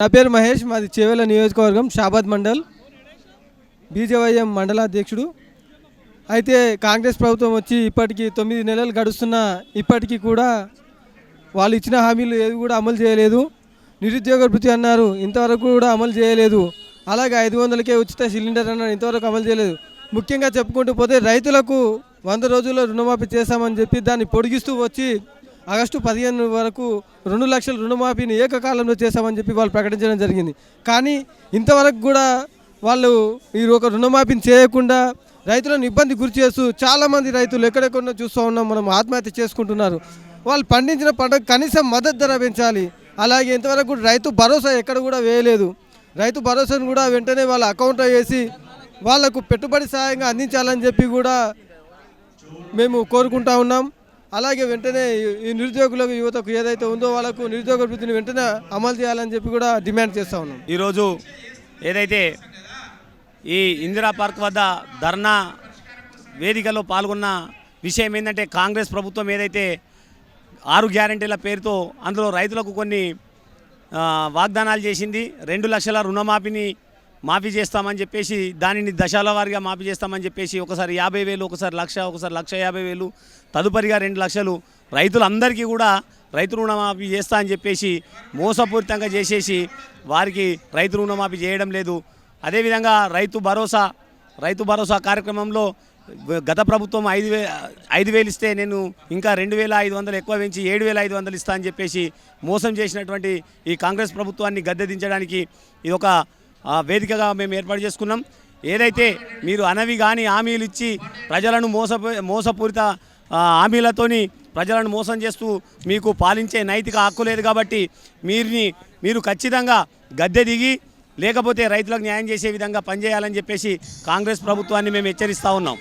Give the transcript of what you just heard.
నా పేరు మహేష్, మాది చేవెళ్ళ నియోజకవర్గం, షాబాద్ మండల్, బీజేవైఎం మండల అధ్యక్షుడు. అయితే కాంగ్రెస్ ప్రభుత్వం వచ్చి ఇప్పటికీ 9 నెలలు గడుస్తున్నా ఇప్పటికీ కూడా వాళ్ళు ఇచ్చిన హామీలు ఏవి కూడా అమలు చేయలేదు. నిరుద్యోగ భృతి అన్నారు, ఇంతవరకు కూడా అమలు చేయలేదు. అలాగే 500కే ఉచిత సిలిండర్ అన్నారు, ఇంతవరకు అమలు చేయలేదు. ముఖ్యంగా చెప్పుకుంటూ పోతే రైతులకు 100 రోజుల్లో రుణమాఫీ చేస్తామని చెప్పి దాన్ని పొడిగిస్తూ వచ్చి ఆగస్టు 15 వరకు 2 లక్షల రుణమాఫీని ఏకకాలంలో చేస్తామని చెప్పి వాళ్ళు ప్రకటించడం జరిగింది. కానీ ఇంతవరకు కూడా వాళ్ళు ఈ ఒక రుణమాఫీని చేయకుండా రైతులను ఇబ్బంది గురి చేస్తూ చాలామంది రైతులు ఎక్కడెక్కడో చూస్తూ ఉన్నాం, మనం ఆత్మహత్య చేసుకుంటున్నారు. వాళ్ళు పండించిన పంటకు కనీసం మద్దతు ధర పెంచాలి. అలాగే ఇంతవరకు రైతు భరోసా ఎక్కడ కూడా వేయలేదు. రైతు భరోసాను కూడా వెంటనే వాళ్ళ అకౌంట్లో వేసి వాళ్లకు పెట్టుబడి సహాయంగా అందించాలని చెప్పి కూడా మేము కోరుకుంటా ఉన్నాం. అలాగే వెంటనే ఈ నిరుద్యోగులకు, యువతకు ఏదైతే ఉందో వాళ్ళకు నిరుద్యోగ వృత్తిని వెంటనే అమలు చేయాలని చెప్పి కూడా డిమాండ్ చేస్తూ ఉన్నాం. ఈరోజు ఏదైతే ఈ ఇందిరా పార్క్ వద్ద ధర్నా వేదికలో పాల్గొన్న విషయం ఏంటంటే, కాంగ్రెస్ ప్రభుత్వం ఏదైతే 6 గ్యారెంటీల పేరుతో అందులో రైతులకు కొన్ని వాగ్దానాలు చేసింది. 2 లక్షల రుణమాఫీని మాఫీ చేస్తామని చెప్పేసి దానిని దశల వారీగా మాఫీ చేస్తామని చెప్పేసి ఒకసారి 50,000, ఒకసారి 1,00,000, ఒకసారి 1,50,000, తదుపరిగా 2 లక్షలు రైతులందరికీ కూడా రైతు రుణమాఫీ చేస్తా అని చెప్పేసి మోసపూరితంగా చేసేసి వారికి రైతు రుణమాఫీ చేయడం లేదు. అదేవిధంగా రైతు భరోసా కార్యక్రమంలో గత ప్రభుత్వం 5,000 ఇస్తే నేను ఇంకా 2,500 ఎక్కువ పెంచి 7,500 ఇస్తా అని చెప్పేసి మోసం చేసినటువంటి ఈ కాంగ్రెస్ ప్రభుత్వాన్ని గద్దె దించడానికి ఇది ఒక వేదికగా మేము ఏర్పాటు చేసుకున్నాం. ఏదైతే మీరు అనవి కానీ హామీలు ఇచ్చి ప్రజలను మోసపూరిత హామీలతోని ప్రజలను మోసం చేస్తూ మీకు పాలించే నైతిక హక్కు లేదు. కాబట్టి మీరు ఖచ్చితంగా గద్దె దిగి లేకపోతే రైతులకు న్యాయం చేసే విధంగా పనిచేయాలని చెప్పేసి కాంగ్రెస్ ప్రభుత్వాన్ని మేము హెచ్చరిస్తూ ఉన్నాం.